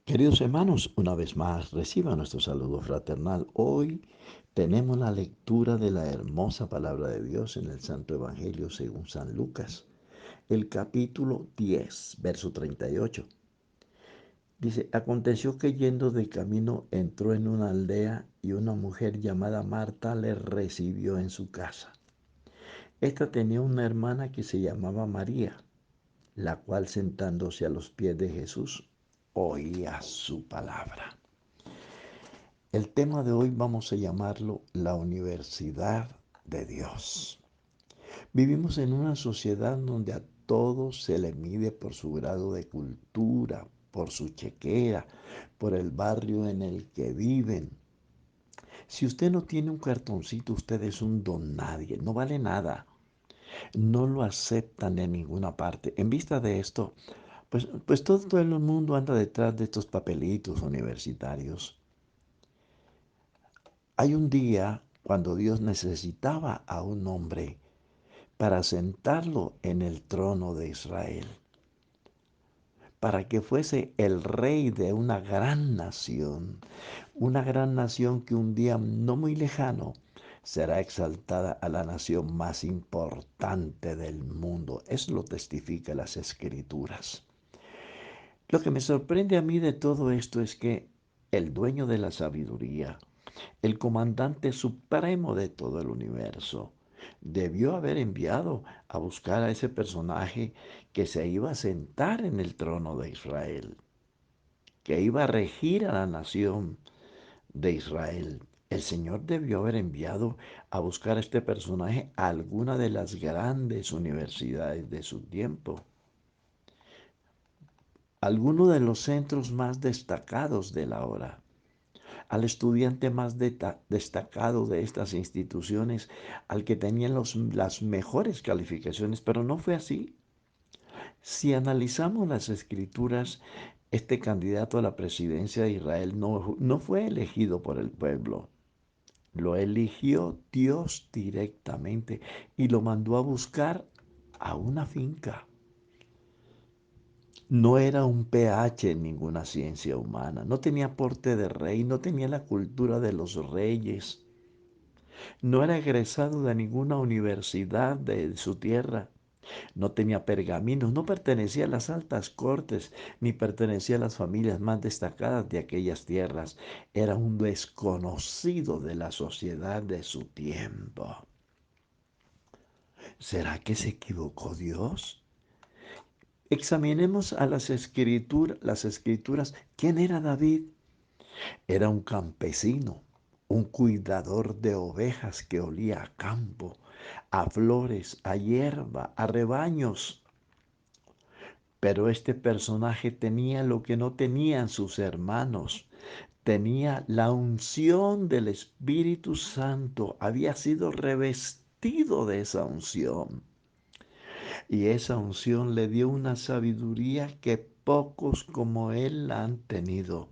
Queridos hermanos, una vez más reciban nuestro saludo fraternal. Hoy tenemos la lectura de la hermosa palabra de Dios en el Santo Evangelio según San Lucas, el capítulo 10, verso 38. Dice, aconteció que yendo de camino entró en una aldea y una mujer llamada Marta le recibió en su casa. Esta tenía una hermana que se llamaba María, la cual sentándose a los pies de Jesús oía su palabra. El tema de hoy vamos a llamarlo la Universidad de Dios. Vivimos en una sociedad donde a todos se le mide por su grado de cultura, por su chequera, por el barrio en el que viven. Si usted no tiene un cartoncito, usted es un don nadie, no vale nada. No lo aceptan en ninguna parte. En vista de esto, pues todo el mundo anda detrás de estos papelitos universitarios. Hay un día cuando Dios necesitaba a un hombre para sentarlo en el trono de Israel, para que fuese el rey de una gran nación que un día no muy lejano será exaltada a la nación más importante del mundo. Eso lo testifica las Escrituras. Lo que me sorprende a mí de todo esto es que el dueño de la sabiduría, el comandante supremo de todo el universo, debió haber enviado a buscar a ese personaje que se iba a sentar en el trono de Israel, que iba a regir a la nación de Israel. El Señor debió haber enviado a buscar a este personaje a alguna de las grandes universidades de su tiempo, alguno de los centros más destacados de la hora, al estudiante más destacado de estas instituciones, al que tenía las mejores calificaciones, pero no fue así. Si analizamos las escrituras, este candidato a la presidencia de Israel no fue elegido por el pueblo, lo eligió Dios directamente y lo mandó a buscar a una finca. No era un PH en ninguna ciencia humana, no tenía porte de rey, no tenía la cultura de los reyes, no era egresado de ninguna universidad de su tierra, no tenía pergaminos, no pertenecía a las altas cortes, ni pertenecía a las familias más destacadas de aquellas tierras. Era un desconocido de la sociedad de su tiempo. ¿Será que se equivocó Dios? Examinemos a las escrituras. ¿Quién era David? Era un campesino, un cuidador de ovejas que olía a campo, a flores, a hierba, a rebaños. Pero este personaje tenía lo que no tenían sus hermanos. Tenía la unción del Espíritu Santo. Había sido revestido de esa unción. Y esa unción le dio una sabiduría que pocos como él la han tenido.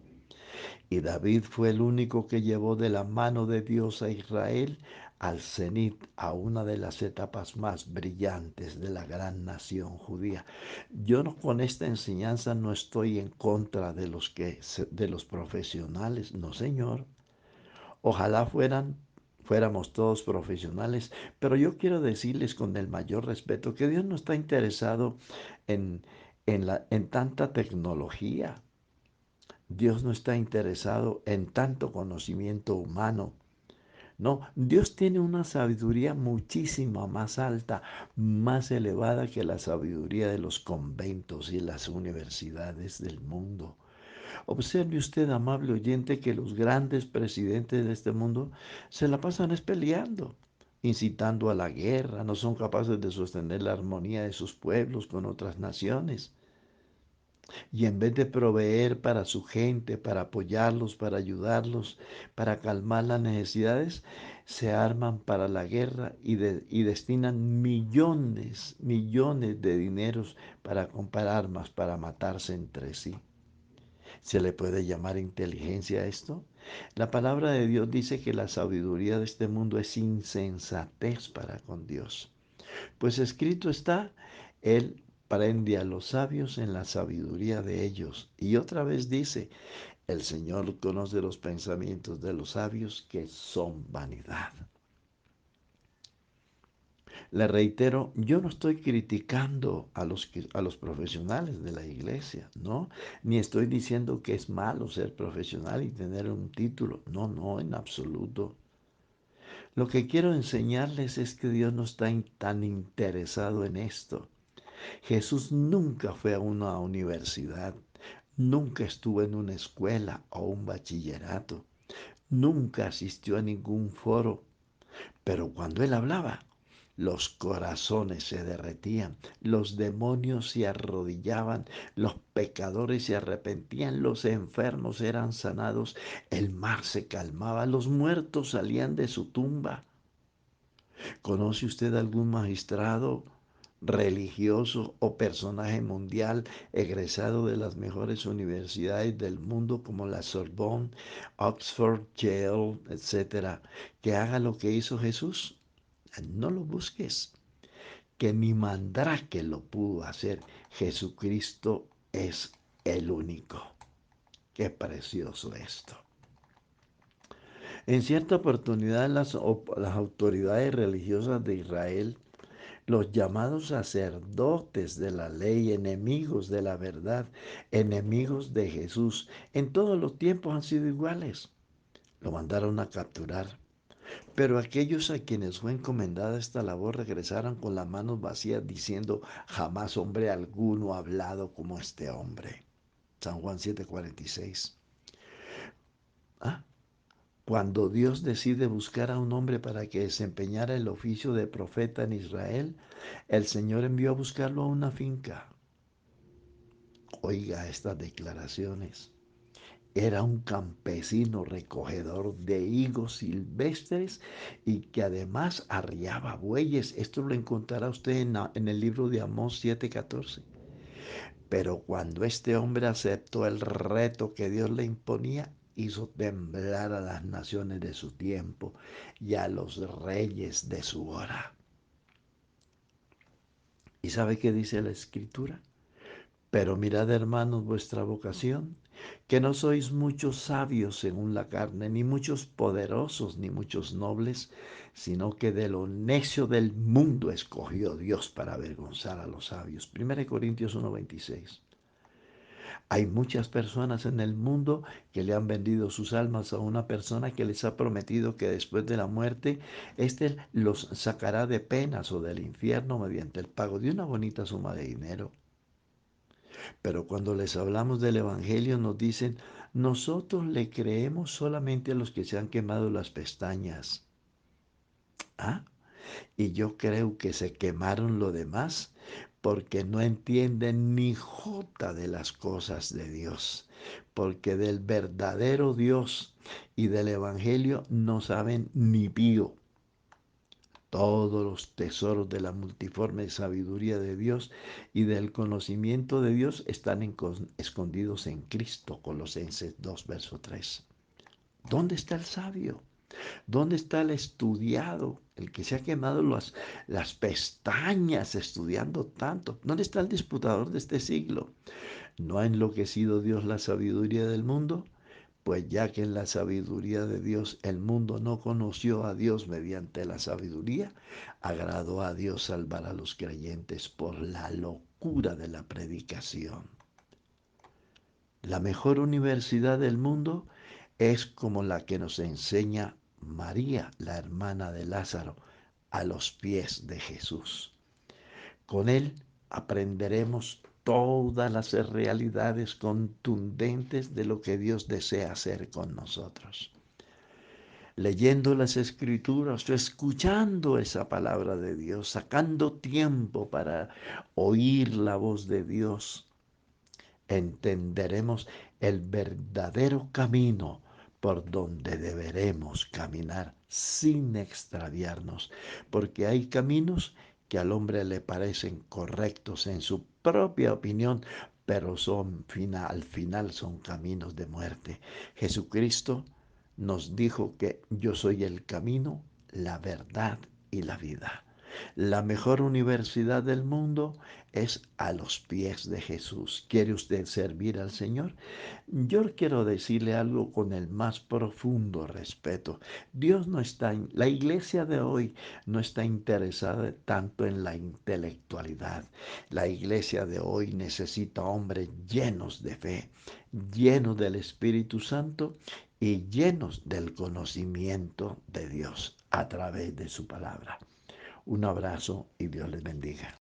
Y David fue el único que llevó de la mano de Dios a Israel al cenit, a una de las etapas más brillantes de la gran nación judía. Yo no, con esta enseñanza no estoy en contra de de los profesionales, no señor. Ojalá fuéramos todos profesionales, pero yo quiero decirles con el mayor respeto que Dios no está interesado en, en tanta tecnología. Dios no está interesado en tanto conocimiento humano. No, Dios tiene una sabiduría muchísimo más alta, más elevada que la sabiduría de los conventos y las universidades del mundo. Observe usted, amable oyente, que los grandes presidentes de este mundo se la pasan es peleando, incitando a la guerra, no son capaces de sostener la armonía de sus pueblos con otras naciones. Y en vez de proveer para su gente, para apoyarlos, para ayudarlos, para calmar las necesidades, se arman para la guerra y destinan millones de dineros para comprar armas, para matarse entre sí. ¿Se le puede llamar inteligencia a esto? La palabra de Dios dice que la sabiduría de este mundo es insensatez para con Dios. Pues escrito está, Él prende a los sabios en la sabiduría de ellos. Y otra vez dice, el Señor conoce los pensamientos de los sabios que son vanidad. Le reitero, yo no estoy criticando a los profesionales de la iglesia, ¿no? Ni estoy diciendo que es malo ser profesional y tener un título. No, no, en absoluto. Lo que quiero enseñarles es que Dios no está tan interesado en esto. Jesús nunca fue a una universidad, nunca estuvo en una escuela o un bachillerato, nunca asistió a ningún foro, pero cuando él hablaba, los corazones se derretían, los demonios se arrodillaban, los pecadores se arrepentían, los enfermos eran sanados, el mar se calmaba, los muertos salían de su tumba. ¿Conoce usted algún magistrado religioso o personaje mundial egresado de las mejores universidades del mundo como la Sorbonne, Oxford, Yale, etcétera, que haga lo que hizo Jesús? No lo busques, que ni Mandrake lo pudo hacer. Jesucristo es el único. Qué precioso esto. En cierta oportunidad las autoridades religiosas de Israel, los llamados sacerdotes de la ley, enemigos de la verdad, enemigos de Jesús, en todos los tiempos han sido iguales. Lo mandaron a capturar. Pero aquellos a quienes fue encomendada esta labor regresaron con las manos vacías diciendo, jamás hombre alguno ha hablado como este hombre. San Juan 7:46. ¿Ah? Cuando Dios decide buscar a un hombre para que desempeñara el oficio de profeta en Israel, el Señor envió a buscarlo a una finca. Oiga estas declaraciones. Era un campesino recogedor de higos silvestres y que además arriaba bueyes. Esto lo encontrará usted en el libro de Amós 7:14. Pero cuando este hombre aceptó el reto que Dios le imponía, hizo temblar a las naciones de su tiempo y a los reyes de su hora. ¿Y sabe qué dice la Escritura? Pero mirad, hermanos, vuestra vocación, que no sois muchos sabios según la carne, ni muchos poderosos, ni muchos nobles, sino que de lo necio del mundo escogió Dios para avergonzar a los sabios. 1 Corintios 1:26. Hay muchas personas en el mundo que le han vendido sus almas a una persona que les ha prometido que después de la muerte, éste los sacará de penas o del infierno mediante el pago de una bonita suma de dinero. Pero cuando les hablamos del Evangelio nos dicen, nosotros le creemos solamente a los que se han quemado las pestañas. ¿Ah? Y yo creo que se quemaron lo demás porque no entienden ni jota de las cosas de Dios. Porque del verdadero Dios y del Evangelio no saben ni pío. Todos los tesoros de la multiforme sabiduría de Dios y del conocimiento de Dios están escondidos en Cristo. Colosenses 2:3. ¿Dónde está el sabio? ¿Dónde está el estudiado? El que se ha quemado las pestañas estudiando tanto. ¿Dónde está el disputador de este siglo? ¿No ha enloquecido Dios la sabiduría del mundo? Pues ya que en la sabiduría de Dios el mundo no conoció a Dios mediante la sabiduría, agradó a Dios salvar a los creyentes por la locura de la predicación. La mejor universidad del mundo es como la que nos enseña María, la hermana de Lázaro, a los pies de Jesús. Con él aprenderemos todas las realidades contundentes de lo que Dios desea hacer con nosotros. Leyendo las escrituras, escuchando esa palabra de Dios, sacando tiempo para oír la voz de Dios, entenderemos el verdadero camino por donde deberemos caminar sin extraviarnos, porque hay caminos que al hombre le parecen correctos en su propia opinión, pero al final son caminos de muerte. Jesucristo nos dijo que yo soy el camino, la verdad y la vida. La mejor universidad del mundo es a los pies de Jesús. ¿Quiere usted servir al Señor? Yo quiero decirle algo con el más profundo respeto. Dios no está, la iglesia de hoy no está interesada tanto en la intelectualidad. La iglesia de hoy necesita hombres llenos de fe, llenos del Espíritu Santo y llenos del conocimiento de Dios a través de su palabra. Un abrazo y Dios les bendiga.